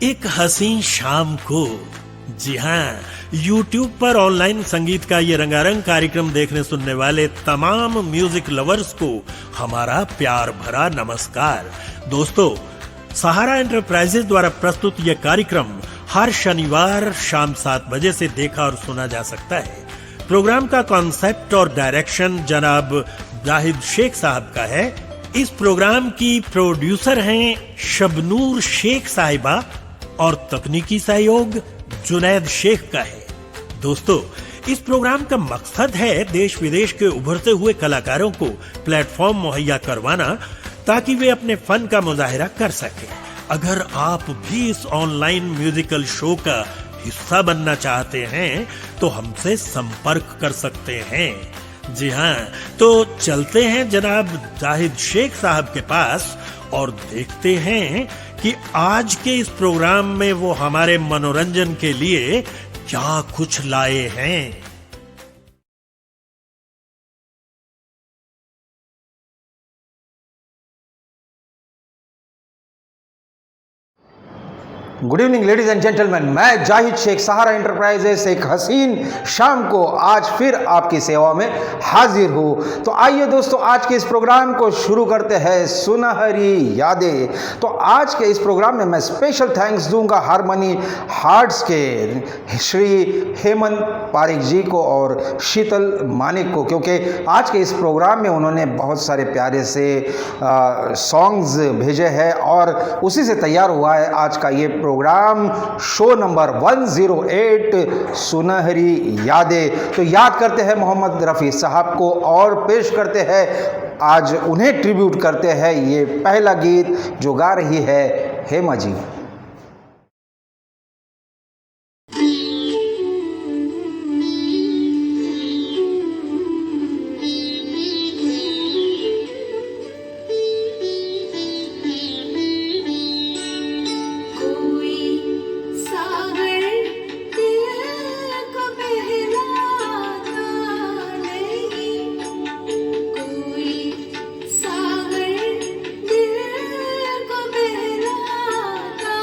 एक हसीन शाम को, जी हाँ, YouTube पर ऑनलाइन संगीत का ये रंगारंग कार्यक्रम देखने सुनने वाले तमाम म्यूजिक लवर्स को हमारा प्यार भरा नमस्कार। दोस्तों, सहारा एंटरप्राइजेज द्वारा प्रस्तुत यह कार्यक्रम हर शनिवार शाम 7 बजे से देखा और सुना जा सकता है। प्रोग्राम का कॉन्सेप्ट और डायरेक्शन जनाब जाहिद शेख साहब का है। इस प्रोग्राम की प्रोड्यूसर हैं शबनूर शेख साहिबा और तकनीकी सहयोग जुनैद शेख का है। दोस्तों, इस प्रोग्राम का मकसद है देश विदेश के उभरते हुए कलाकारों को प्लेटफॉर्म मुहैया करवाना ताकि वे अपने फन का मुजाहिरा कर सकें। अगर आप भी इस ऑनलाइन म्यूजिकल शो का हिस्सा बनना चाहते हैं तो हमसे संपर्क कर सकते हैं। जी हाँ, तो चलते हैं जनाब जाहिद शेख साहब के पास और देखते हैं कि आज के इस प्रोग्राम में वो हमारे मनोरंजन के लिए क्या कुछ लाए हैं। Good evening ladies and gentleman, मैं जाहिद शेख सहारा एंटरप्राइजेस एक हसीन शाम को आज फिर आपकी सेवा में हाजिर हूँ। तो आइए दोस्तों, आज के इस प्रोग्राम को शुरू करते हैं सुनहरी यादें। तो आज के इस प्रोग्राम में मैं स्पेशल थैंक्स दूंगा हारमोनी हार्ट्स के श्री हेमंत पारिक जी को और शीतल मानिक को, क्योंकि आज के इस प्रोग्राम में उन्होंने बहुत सारे प्यारे से सॉन्ग्स भेजे हैं और उसी से तैयार हुआ है आज का ये प्रोग्राम, शो नंबर 108 सुनहरी यादें। तो याद करते हैं मोहम्मद रफ़ी साहब को और पेश करते हैं, आज उन्हें ट्रिब्यूट करते हैं ये पहला गीत जो गा रही है हेमा जी। सागर दिल को बहलाता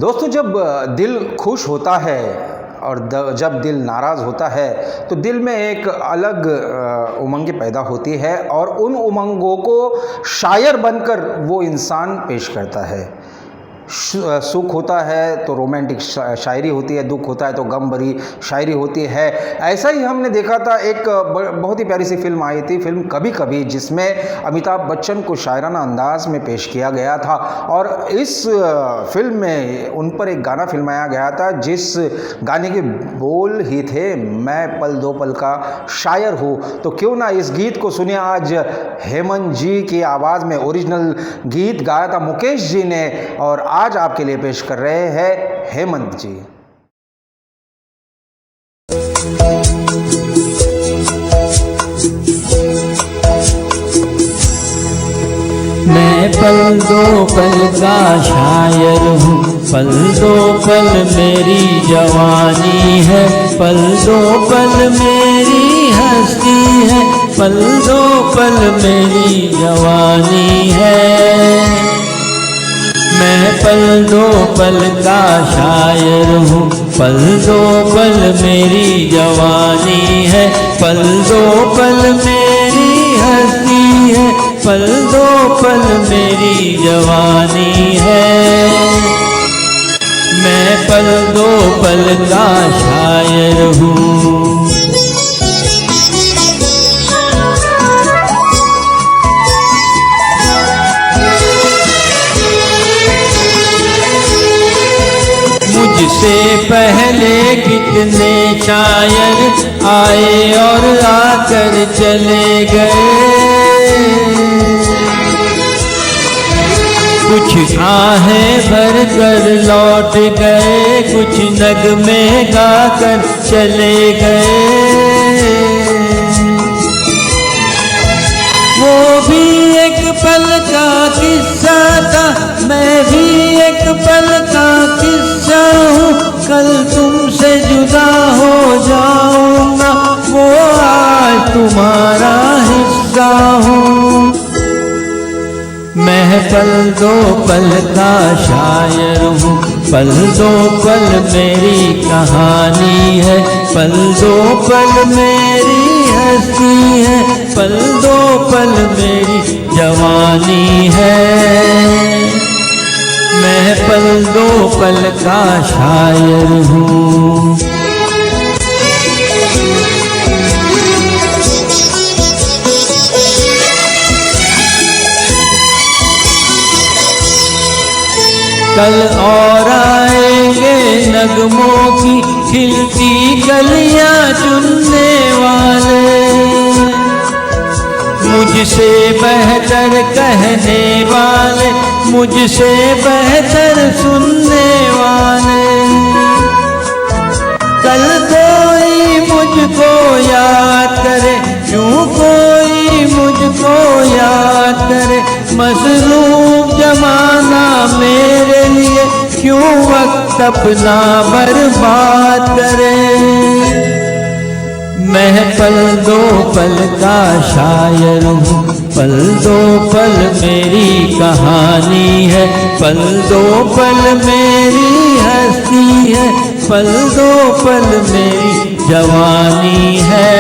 दोस्तों, जब दिल खुश होता है और जब दिल नाराज़ होता है तो दिल में एक अलग उमंग पैदा होती है और उन उमंगों को शायर बनकर वो इंसान पेश करता है। सुख होता है तो रोमांटिक शायरी होती है, दुख होता है तो गम भरी शायरी होती है। ऐसा ही हमने देखा था, एक बहुत ही प्यारी सी फिल्म आई थी, फिल्म कभी कभी, जिसमें अमिताभ बच्चन को शायराना अंदाज में पेश किया गया था। और इस फिल्म में उन पर एक गाना फिल्माया गया था जिस गाने के बोल ही थे, मैं पल दो पल का शायर हूँ। तो क्यों ना इस गीत को सुनिए आज हेमंत जी की आवाज़ में। ओरिजिनल गीत गाया था मुकेश जी ने और आज आपके लिए पेश कर रहे हैं हेमंत जी। मैं पल दो पल का शायर हूँ, पल दो पल मेरी जवानी है, पल दो पल मेरी हस्ती है, पल दो पल मेरी जवानी है। मैं पल दो पल का शायर हूँ, पल दो पल मेरी जवानी है, पल दो पल मेरी हस्ती है, पल दो पल मेरी जवानी है। मैं पल दो पल का शायर हूँ। मुझसे पहले कितने शायर आए और आकर चले गए, कुछ आहें भर कर लौट गए, कुछ नगमे गाकर चले गए। वो भी एक पल का किस्सा था, मैं भी एक पल का किस्सा हूँ, कल तुमसे जुदा हो जाऊंगा, वो आज तुम्हारा हिस्सा हूँ। मैं पल दो पल का शायर हूँ, पल दो पल मेरी कहानी है, पल दो पल मेरी हस्ती है, पल दो पल मेरी जवानी है। मैं पल दो पल का शायर हूँ। कल और आएंगे नगमों की खिलती गलियां चुनने वाले, मुझसे बेहतर कहने वाले, मुझसे बेहतर सुनने वाले। कल कोई मुझको याद करे, यूं कोई मुझको याद करे, मसरूफ जमाना मेरे लिए क्यों वक्त अपना बर्बाद करे। मैं पल दो पल का शायर हूँ, पल दो पल मेरी कहानी है, पल दो पल मेरी हस्ती है, पल दो पल मेरी जवानी है।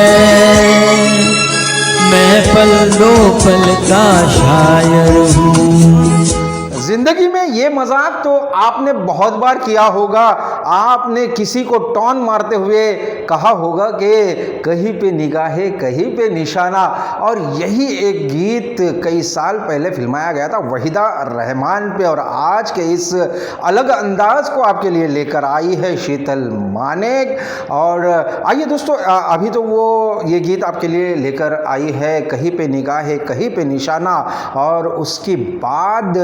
मैं पल दो पल का शायर हूँ। जिंदगी में ये मजाक तो आपने बहुत बार किया होगा। आपने किसी को टॉन मारते हुए कहा होगा कि कहीं पे निगाहे कहीं पे निशाना। और यही एक गीत कई साल पहले फिल्माया गया था वहीदा रहमान पे, और आज के इस अलग अंदाज को आपके लिए लेकर आई है शीतल मानेक। और आइए दोस्तों, अभी तो वो ये गीत आपके लिए लेकर आई है कहीं पे निगाहे कहीं पे निशाना, और उसके बाद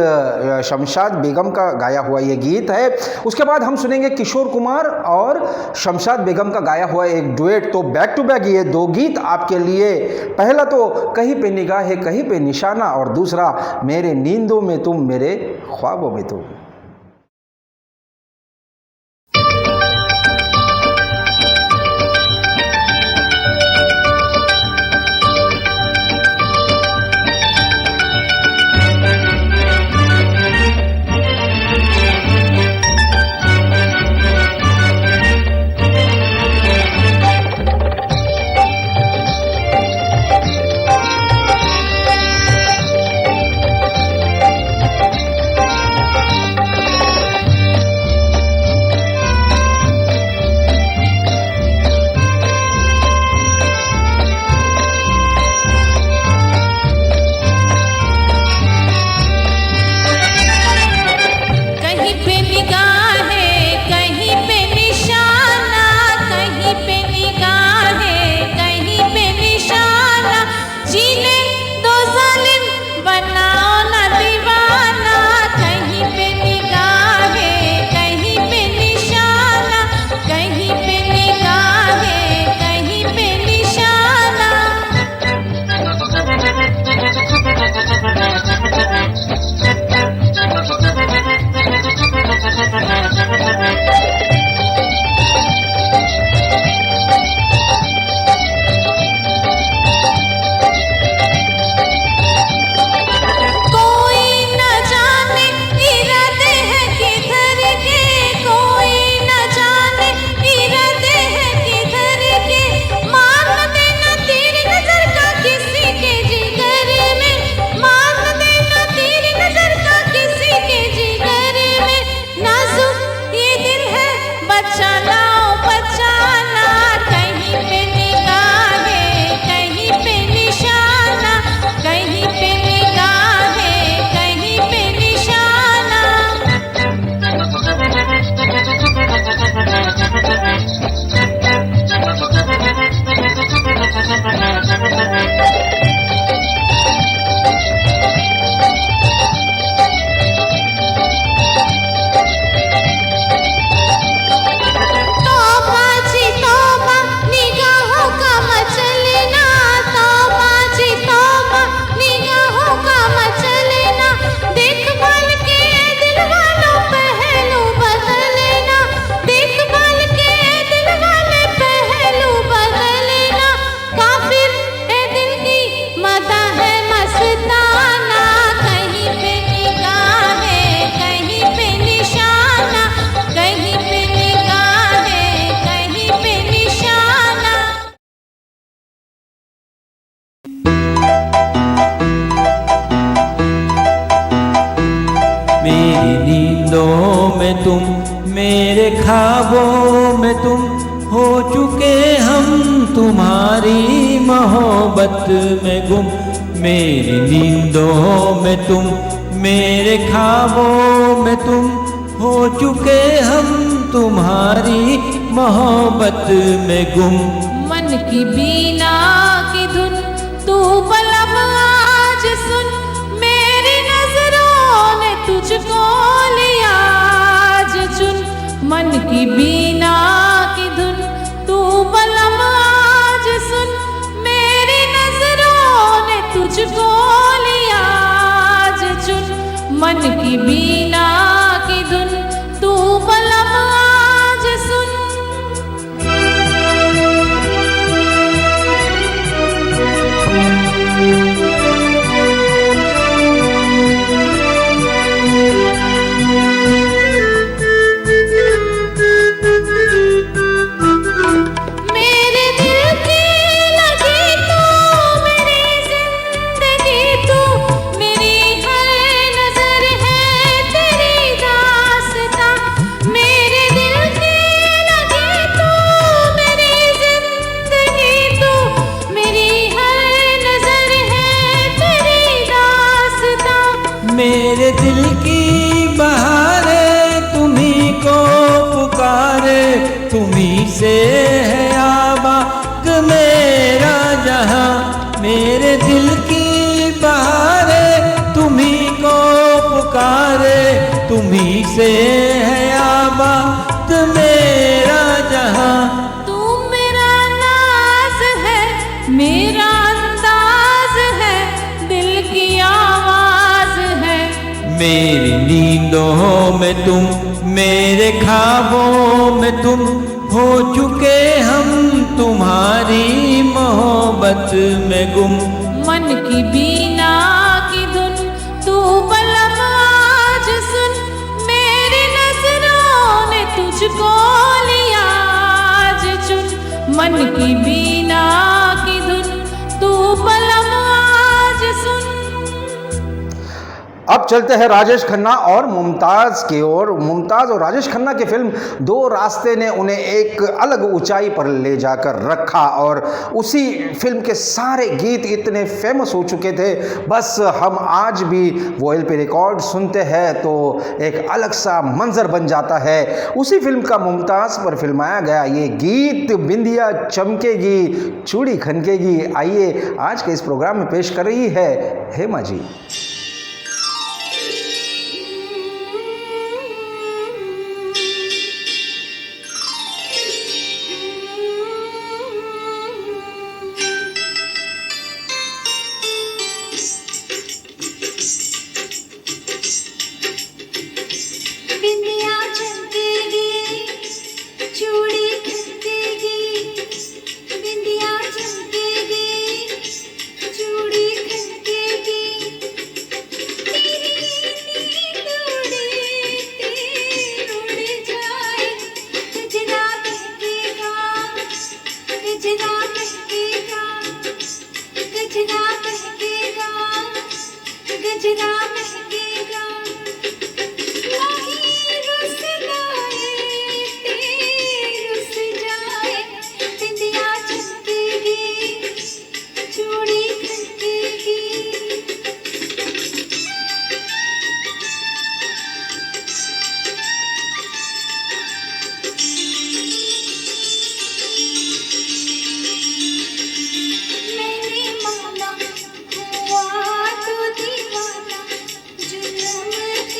शमशाद बेगम का गाया हुआ ये गीत है। उसके बाद हम सुनेंगे किशोर कुमार और शमशाद बेगम का गाया हुआ एक डुएट। तो बैक टू बैक ये दो गीत आपके लिए, पहला तो कहीं पे निगाहे कहीं पे निशाना, और दूसरा मेरे नींदों में तुम मेरे ख्वाबों में तुम। तुम्हारी मोहब्बत में गुम। मेरी नींदों में तुम, मेरे ख्वाबों में तुम, हो चुके हम तुम्हारी मोहब्बत में गुम। मन की बीना की धुन तू बलम आज सुन, मेरी नजरों ने तुझको लिया आज चुन। मन की बीना की धुन तू बलम आज सुन, मेरी नजरों ने तुझको लिया आज चुन। मन की बीना की धुन तू बलम आज सुन। मेरे दिल की लगी तू, मेरी जिंदगी तू, मेरी हर नजर है तेरी दास्तां। मेरे दिल की लगी तू, मेरी जिंदगी तू, मेरी हर नजर है तेरी दास्तां। मेरे दिल की बहारे तुम्ही को पुकारे, तुम्ही से है आबाद मेरा जहां। मेरे दिल की बहारे तुम्ही को पुकारे, तुम्ही से है आबाद मेरा जहां। तू मेरा नाज है, मेरा अंदाज है, दिल की आवाज है। मेरी नींदों में तुम, मेरे ख्वाबों में तुम, हो चुके हम तुम्हारी मोहब्बत में गुम। मन की बीना की धुन तू बलम आज सुन, मेरी नजरों ने तुझको लिया आज चुन। मन की बीना की धुन तू बलम आज सुन। अब चलते हैं राजेश खन्ना और मुमताज़ की ओर। मुमताज़ और राजेश खन्ना की फिल्म दो रास्ते ने उन्हें एक अलग ऊंचाई पर ले जाकर रखा और उसी फिल्म के सारे गीत इतने फेमस हो चुके थे, बस हम आज भी वो एलपी रिकॉर्ड सुनते हैं तो एक अलग सा मंजर बन जाता है। उसी फिल्म का मुमताज़ पर फिल्माया गया ये गीत बिंदिया चमकेगी चूड़ी खनकेगी, आइए आज के इस प्रोग्राम में पेश कर रही है हेमा जी। बिंदिया चमकेगी चूड़ी खनकेगी, बिंदिया चमकेगी चूड़ी खनकेगी। तेरी नींद उड़े तेर उड़ जाए, गजरा महकेगा गजरा महकेगा, गजरा महकेगा गजरा महकेगा। मैंने माना हुआ तो दीवाना, जुल्म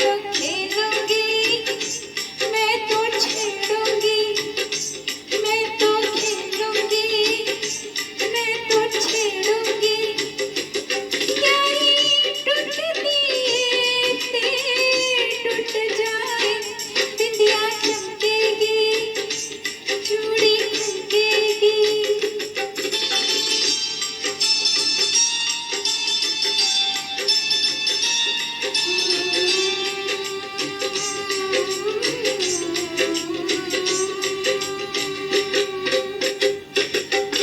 तो खेलूंगी, मैं तो छेड़ूंगी, मैं तो खेलूंगी, मैं तो छेड़ूंगी। यारी टूटती ते टूट जाए, बिंदिया चमकेगी, चूड़ी खनकेगी।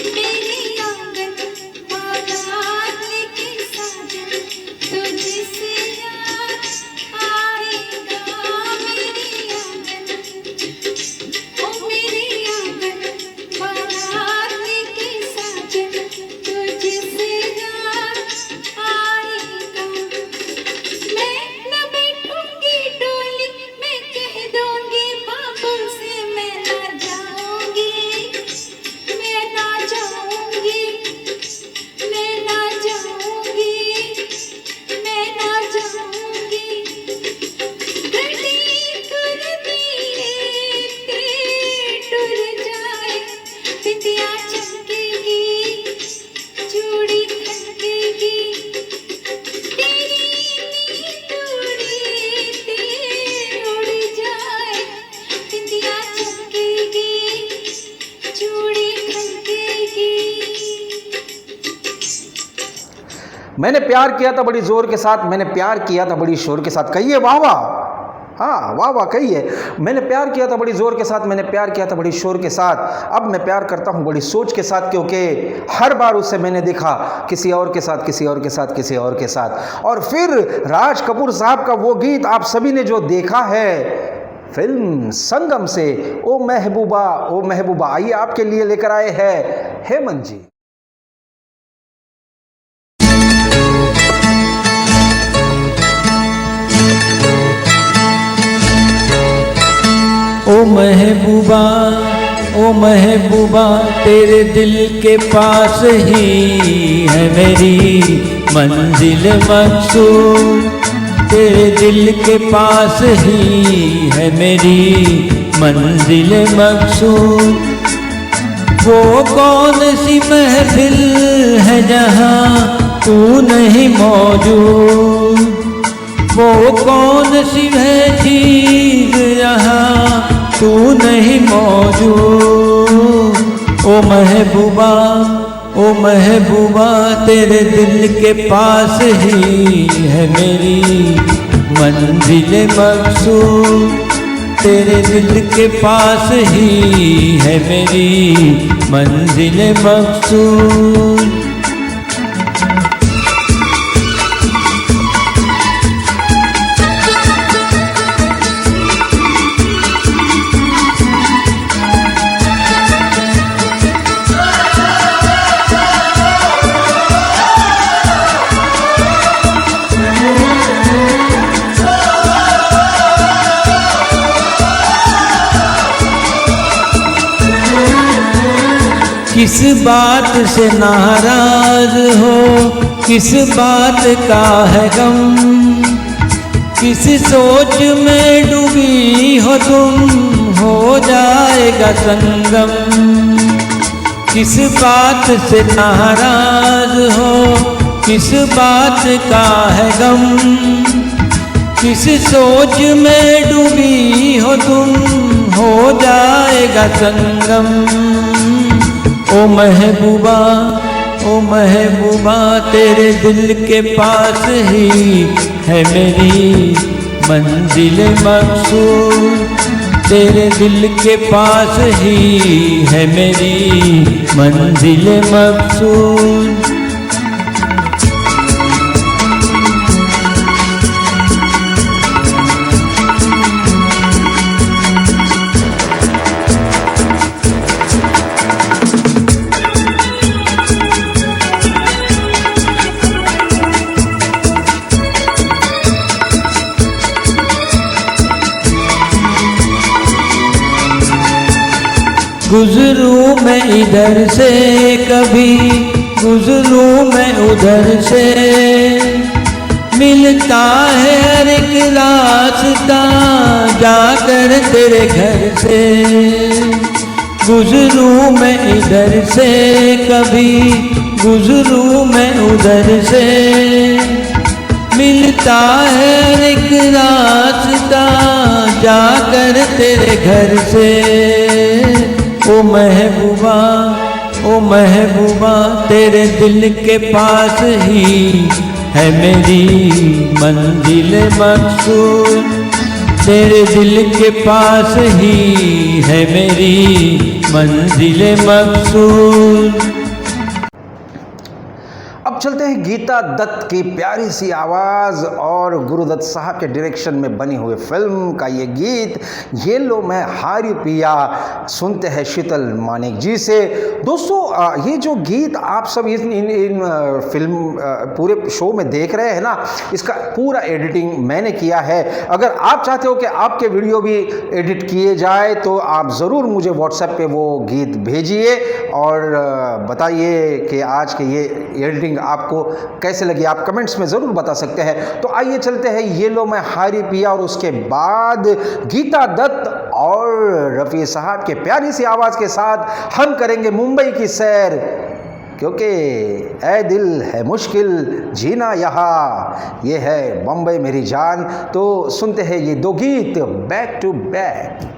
मेरे आंगन बारात लेके साजन, तुझसे याद आएगा। मेरे आंगन, ओ मेरे आंगन बारात लेके साजन, तुझसे याद आएगा। मैं न बैठूंगी डोली, मैं कह दूंगी बाबू से मैं ना जाऊंगी, मैं ना जाऊंगी, मैं ना जाऊंगी, मैं ना जाऊंगी। घड़ी तुरती ते टूट जाए, बिंदिया चमकेगी, चूड़ी खनकेगी। तेरी नींद उड़ी ते उड़ जाए, बिंदिया चमकेगी, चूड़ी खनकेगी। मैंने प्यार किया था बड़ी जोर के साथ, मैंने प्यार किया था बड़ी शोर के साथ। कहिए वाह वाह, हाँ वाह वाह कहिए। मैंने प्यार किया था बड़ी जोर के साथ, मैंने प्यार किया था बड़ी शोर के साथ। अब मैं प्यार करता हूँ बड़ी सोच के साथ, क्योंकि हर बार उसे मैंने देखा किसी और के साथ, किसी और के साथ, किसी और के साथ। और फिर राज कपूर साहब का वो गीत आप सभी ने जो देखा है फिल्म संगम से, ओ महबूबा ओ महबूबा, आइए आपके लिए लेकर आए हैं हेमंत जी। ओ महबूबा तेरे दिल के पास ही है मेरी मंजिल मकसूद। तेरे दिल के पास ही है मेरी मंजिल मकसूद। वो कौन सी महफिल है जहाँ तू नहीं मौजूद। वो कौन सी है चीज यहाँ तू नहीं मौजूद। ओ महबूबा तेरे दिल के पास ही है मेरी मंजिल मकसूद। तेरे दिल के पास ही है मेरी मंजिल मकसूद। किस बात से नाराज हो, किस बात का है गम। किस सोच में डूबी हो तुम, हो जाएगा संगम। किस बात से नाराज हो, किस बात का है गम। किस सोच में डूबी हो तुम, हो जाएगा संगम। ओ महबूबा तेरे दिल के पास ही है मेरी मंजिल मकसूद। तेरे दिल के पास ही है मेरी मंजिल मकसूद। गुजरूं मैं इधर से कभी, गुजरूं मैं उधर से। मिलता है हर एक रास्ता जाकर तेरे घर से। गुजरूं मैं इधर से कभी गुजरूं मैं उधर से, मिलता है हर एक रास्ता जाकर तेरे घर से। ओ महबूबा तेरे दिल के पास ही है मेरी मंजिल मकसूद, तेरे दिल के पास ही है मेरी मंजिल मकसूद। अब चलते हैं गीता दत्त की प्यारी सी आवाज़ और गुरुदत्त साहब के डायरेक्शन में बनी हुई फिल्म का ये गीत ये लो मैं हारी पिया, सुनते हैं शीतल मानिक जी से। दोस्तों ये जो गीत आप सब इन फिल्म पूरे शो में देख रहे हैं ना, इसका पूरा एडिटिंग मैंने किया है। अगर आप चाहते हो कि आपके वीडियो भी एडिट किए जाए तो आप ज़रूर मुझे व्हाट्सएप पे वो गीत भेजिए और बताइए कि आज के ये एडिटिंग आपको कैसे लगी। आप कमेंट्स में ज़रूर बता सकते हैं। तो आइए चलते हैं ये लो मैं हारी पिया और उसके बाद गीता दत्त और रफ़ी साहब के प्यारी सी आवाज़ के साथ हम करेंगे मुंबई की सैर, क्योंकि ऐ दिल है मुश्किल जीना यहाँ, ये है बम्बई मेरी जान। तो सुनते हैं ये दो गीत बैक टू बैक।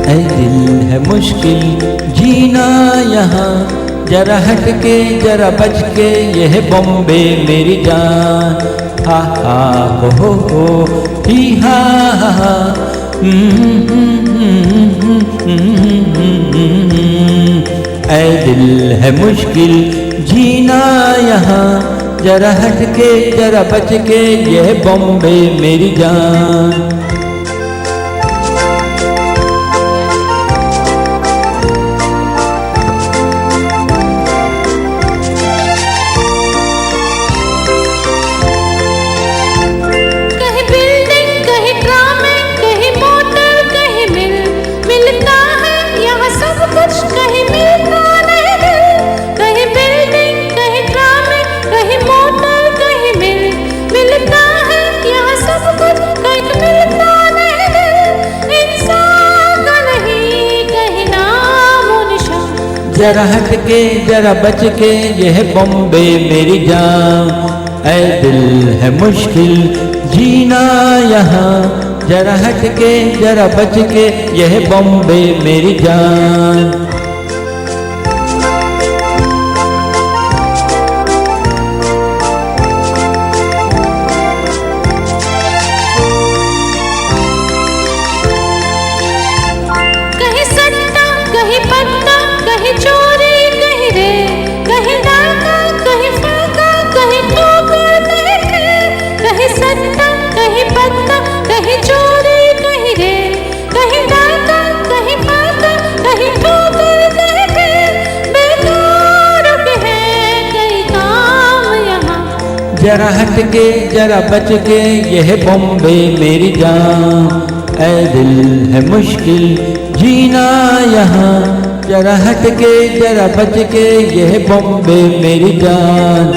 ऐ दिल है मुश्किल जीना यहाँ, जरा हट के जरा बच के, यह बॉम्बे मेरी जान। हा हा हो ही हा हा। ऐ दिल है मुश्किल जीना यहाँ, जरा हट के जरा बच के, यह बॉम्बे मेरी जान। जरा हट के जरा बच के यह बॉम्बे मेरी जान, ऐ दिल है मुश्किल जीना यहाँ, जरा हट के जरा बच के यह बॉम्बे मेरी जान। कहीं सट्टा कहीं पत्ता कहीं चोरी कहीं रे कहीं डाका कहीं फाका कहीं ठोकर कहीं खेल, कहीं सट्टा कहीं पत्ता कहीं चोरी कहीं रे कहीं डाका कहीं फाका कहीं ठोकर कहीं खेल, बेकार के हैं कई काम यहाँ। जरा हट के जरा बच के यह बॉम्बे मेरी जान, ऐ दिल है मुश्किल जीना यहाँ, जरा हट के जरा बच के यह बॉम्बे मेरी जान।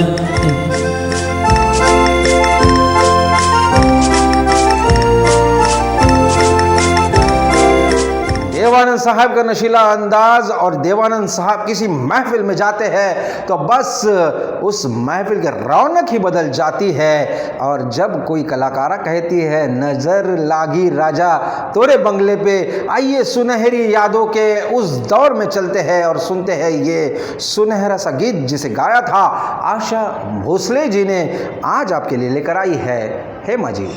देवानंद साहब का नशीला अंदाज, और देवानंद साहब किसी महफिल में जाते हैं तो बस उस महफिल की रौनक ही बदल जाती है। और जब कोई कलाकारा कहती है नजर लागी राजा तोरे बंगले पे, आइए सुनहरी यादों के उस दौर में चलते हैं और सुनते हैं ये सुनहरा सा गीत जिसे गाया था आशा भोसले जी ने। आज आपके लिए लेकर आई है हेमा जी।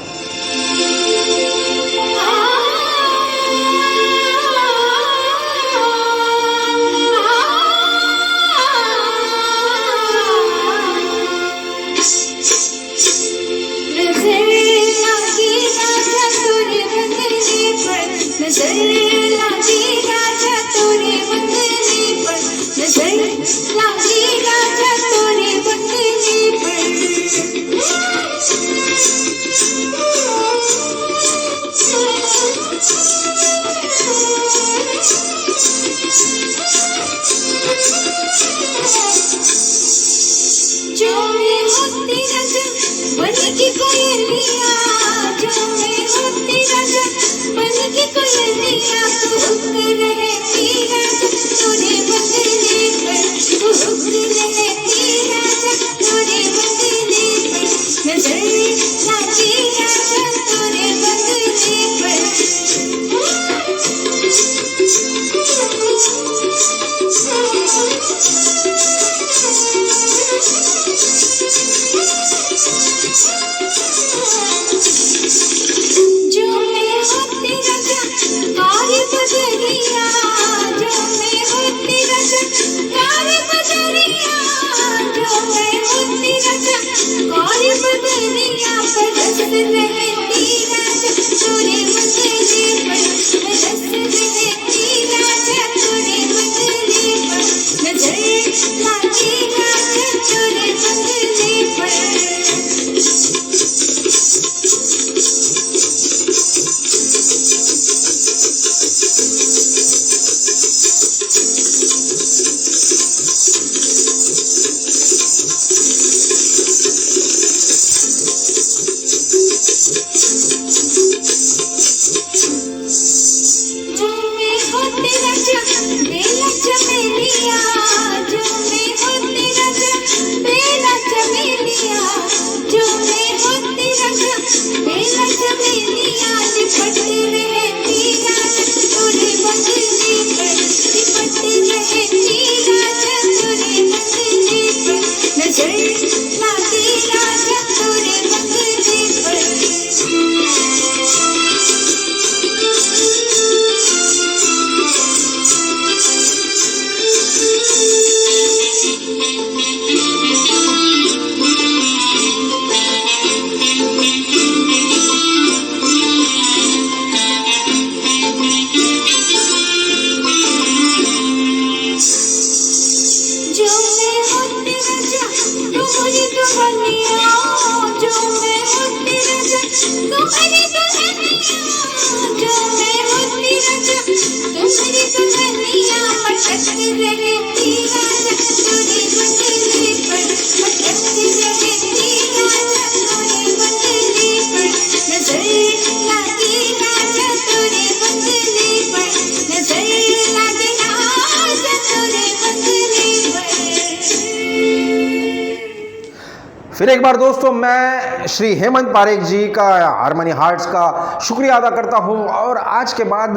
फिर एक बार दोस्तों मैं श्री हेमंत पारेख जी का हारमोनी हार्ट्स का शुक्रिया अदा करता हूं और आज के बाद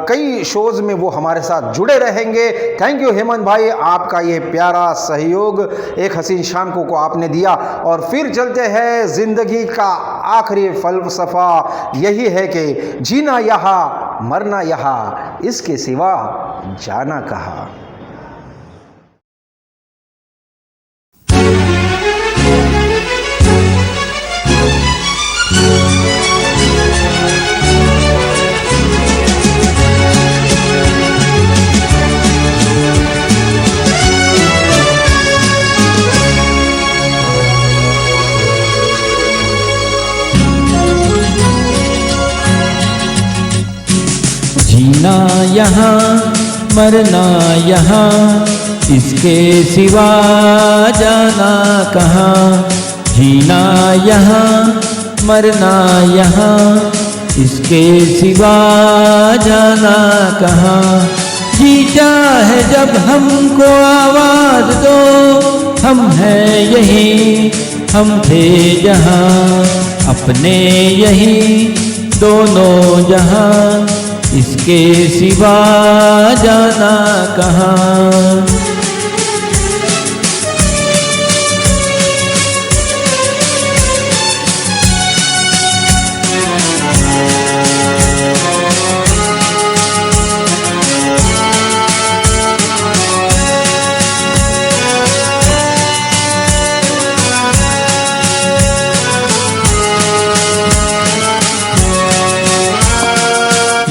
कई शोज में वो हमारे साथ जुड़े रहेंगे। थैंक यू हेमंत भाई, आपका ये प्यारा सहयोग एक हसीन शाम को आपने दिया। और फिर चलते हैं, जिंदगी का आखिरी फलसफा यही है कि जीना यहाँ मरना यहाँ, इसके सिवा जाना कहाँ। जीना यहाँ मरना यहाँ, इसके सिवा जाना कहाँ। जीना यहाँ मरना यहाँ, इसके सिवा जाना कहाँ। जी चाहे जब हमको आवाज़ दो, हम हैं यही हम थे जहाँ, अपने यही दोनों जहाँ, इसके सिवा जाना कहाँ।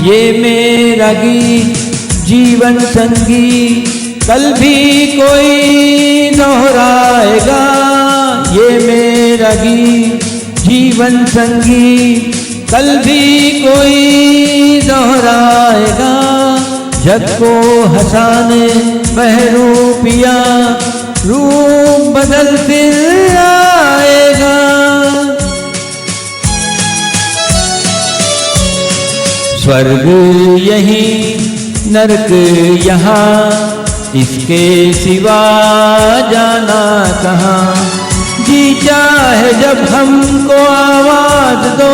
ये मेरा गीत जीवन संगी, कल भी कोई दोहराएगा। ये मेरा गीत जीवन संगी, कल भी कोई दोहराएगा। जग को हंसाने बहरूपिया, रूप बदल फिर आएगा। स्वर्ग यहीं नरक यहाँ, इसके सिवा जाना कहाँ। जी चाहे जब हमको आवाज़ दो,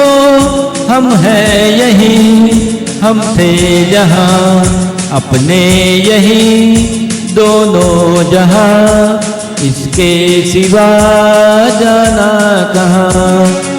हम हैं यहीं हम थे जहाँ, अपने यहीं दोनों जहाँ, इसके सिवा जाना कहाँ।